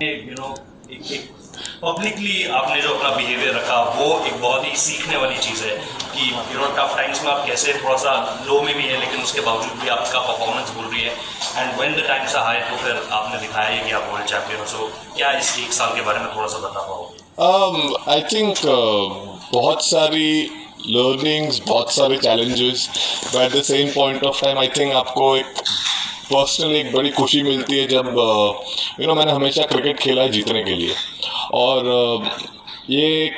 You know एक publicly आपने जो अपना बिहेवियर रखा वो एक बहुत ही सीखने वाली चीज़ है कि टफ टाइम्स में आप कैसे थोड़ा सा लो में भी है लेकिन उसके बावजूद भी आपका परफॉर्मेंस बोल रही है and when the times are high तो फिर आपने दिखाया है कि आप वर्ल्ड चैंपियन हो। सो क्या इस एक साल के बारे में थोड़ा सा बता पाओगे? आई थिंक बहुत सारी लर्निंग्स, बहुत सारे challenges, but at the same point of time I think आपको एक पर्सनली एक बड़ी खुशी मिलती है जब मैंने हमेशा क्रिकेट खेला है जीतने के लिए। और ये एक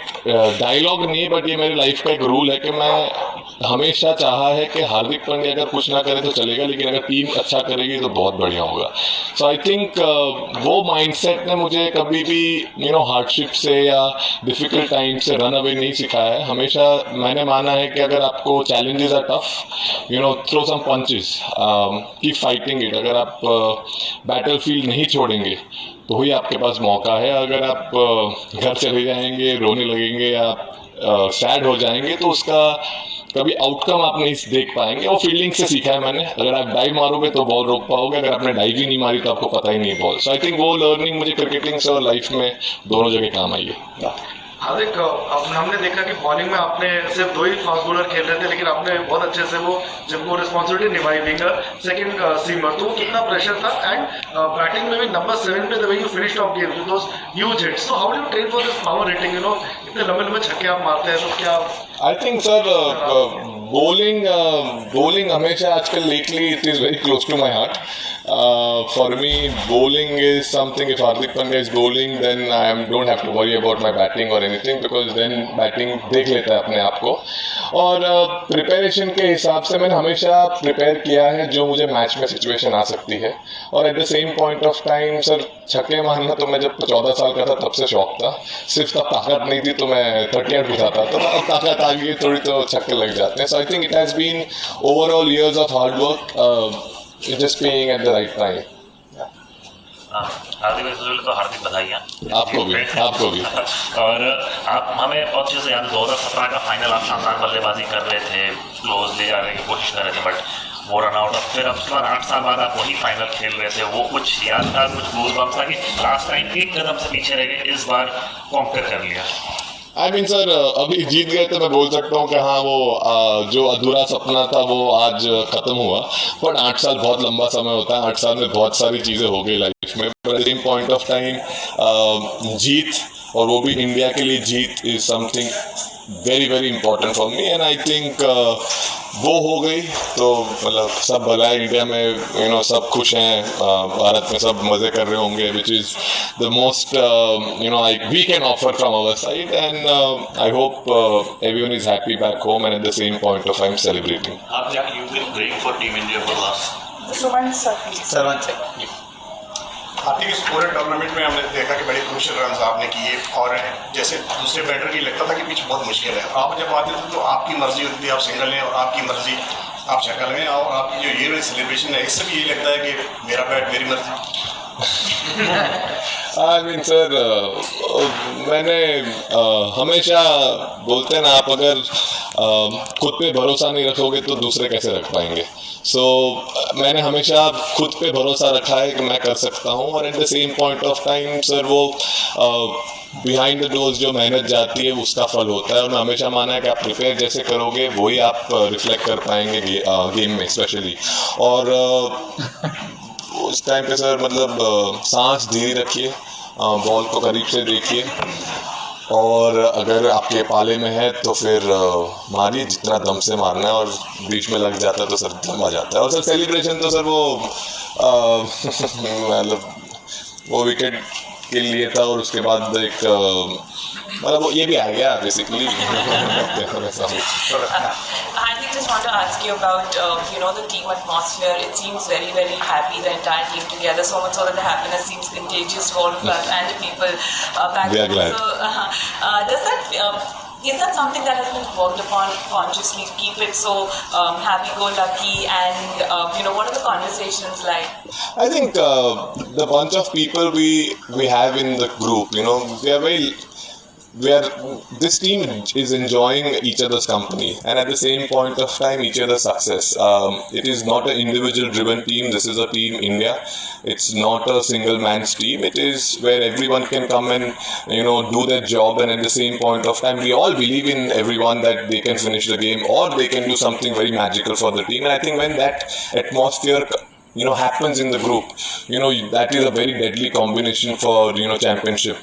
डायलॉग नहीं है बट ये मेरी लाइफ का एक रूल है कि मैं हमेशा चाहा है कि हार्दिक पांड्या अगर कुछ ना करे तो चलेगा लेकिन अगर टीम अच्छा करेगी तो बहुत बढ़िया होगा। सो आई थिंक वो माइंडसेट ने मुझे कभी भी हार्डशिप से या डिफिकल्ट टाइम से रन अवे नहीं सिखाया है। हमेशा मैंने माना है कि अगर आपको challenges are tough, throw some punches, keep fighting it. अगर आप बैटल फील्ड नहीं छोड़ेंगे तो ही आपके पास मौका है। अगर आप घर चले जाएंगे, रोने लगेंगे या सैड हो जाएंगे तो उसका कभी आउटकम आप नहीं देख पाएंगे। वो फील्डिंग से सीखा है मैंने। अगर आप डाइव मारोगे तो बॉल रोक पाओगे, अगर आपने डाइव ही नहीं मारी तो आपको पता ही नहीं बॉल। सो आई थिंक वो लर्निंग मुझे क्रिकेटिंग से और लाइफ में दोनों जगह काम आई है। हार्दिक, हमने देखा कि बॉलिंग में आपने सिर्फ 2 ही फास्ट बॉलर खेल रहे थे लेकिन आपने बहुत अच्छे से वो जब वो रिस्पॉन्सिबिलिटी निभाई बीइंग सेकंड सीमर, तो वो कितना प्रेशर था। एंड बैटिंग में भी नंबर 7 पे the way you finished off game with those huge hits, so how do you train for this power hitting? इतने लंबे लंबे छक्के आप मारते हैं तो क्या? आई थिंक सर bowling हमेशा आजकल lately it is very close to my heart. For me bowling is something, if Hardik Pandya is bowling then I don't have to worry about my batting or anything because then batting देख लेता है अपने आप को। और preparation के हिसाब से मैंने हमेशा प्रिपेयर किया है जो मुझे मैच में सिचुएशन आ सकती है। और eight the same point of time sir छक्के मारना तो मैं जब 14 साल का था तब से शौक था। सिर्फ तब ताकत नहीं थी तो मैं 38 उठाता था, अब ताकत आ गई थोड़ी तो छक्के लग जाते हैं। So I think it has been overall years of hard work, just playing at the right time. हार्दिक भाई तो हार्दिक बधाइयाँ आपको भी और आप हमें बहुत चीज़ें याद, 2017 का फाइनल आप शानदार बल्लेबाजी कर रहे थे, क्लोज ले जाने की कोशिश कर रहे थे बट वो रन आउट। और फिर अब उसके बाद 8 साल बाद आप वही फाइनल खेल रहे थे, वो कुछ याद था, कुछ गूज बम्स था कि लास्ट टाइम एक कदम से पीछे रह गए, इस बार कॉन्कर कर लिया? आई मीन सर अभी जीत गए तो मैं बोल सकता हूँ कि हाँ वो जो अधूरा सपना था वो आज खत्म हुआ। बट 8 साल बहुत लंबा समय होता है, 8 साल में बहुत सारी चीज़ें हो गई लाइफ में। But same point of time जीत, और वो भी इंडिया के लिए जीत, is something very very important for me. And I think वो हो गई तो मतलब सब भला है इंडिया में, सब खुश हैं, भारत में सब मज़े कर रहे होंगे, which is the most we can offer from our side. And I hope everyone is happy back home and at the same point of time celebrating. You will break for team India for last servant Hardik, इस पूरे tournament में हमने देखा कि बड़े crucial run आपने किए और जैसे दूसरे बैटर की लगता था कि पिच बहुत मुश्किल है, आप जब आते थे तो आपकी मर्जी होती थी, आप सिंगल लें और आपकी मर्जी आप शक्ल लें, और आपकी जो ये सेलिब्रेशन है इससे भी यही लगता है कि मेरा बैट मेरी मर्जी। आई मीन सर मैंने हमेशा बोलते हैं ना, आप अगर खुद पे भरोसा नहीं रखोगे तो दूसरे कैसे रख पाएंगे। सो मैंने हमेशा खुद पे भरोसा रखा है कि मैं कर सकता हूँ। और eight the same point of time sir वो बिहाइंड द डोर्स जो मेहनत जाती है उसका फल होता है। और मैं हमेशा माना है कि आप प्रिपेयर जैसे करोगे वही आप रिफ्लेक्ट कर पाएंगे गेम में स्पेशली। और उस टाइम पे सर मतलब सांस धीरे रखिए, बॉल को करीब से देखिए, और अगर आपके पाले में है तो फिर मारिए जितना दम से मारना है, और बीच में लग जाता है तो सर दम आ जाता है। और सर सेलिब्रेशन तो सर वो मतलब वो विकेट के लिए था और उसके बाद एक मतलब वो ये भी आ गया basically. I just want to ask you about the team atmosphere. It seems very very happy, the entire team together, so much so that the happiness seems contagious to all of us and the people back We are home. glad. So does that is that something that has been worked upon consciously to keep it so happy-go-lucky? And what are the conversations like? I think the bunch of people we have in the group, we are very this team is enjoying each other's company, and at the same point of time, each other's success. It is not an individual-driven team. This is a team India. It's not a single man's team. It is where everyone can come and do their job, and at the same point of time, we all believe in everyone that they can finish the game or they can do something very magical for the team. And I think when that atmosphere happens in the group, that is a very deadly combination for championship.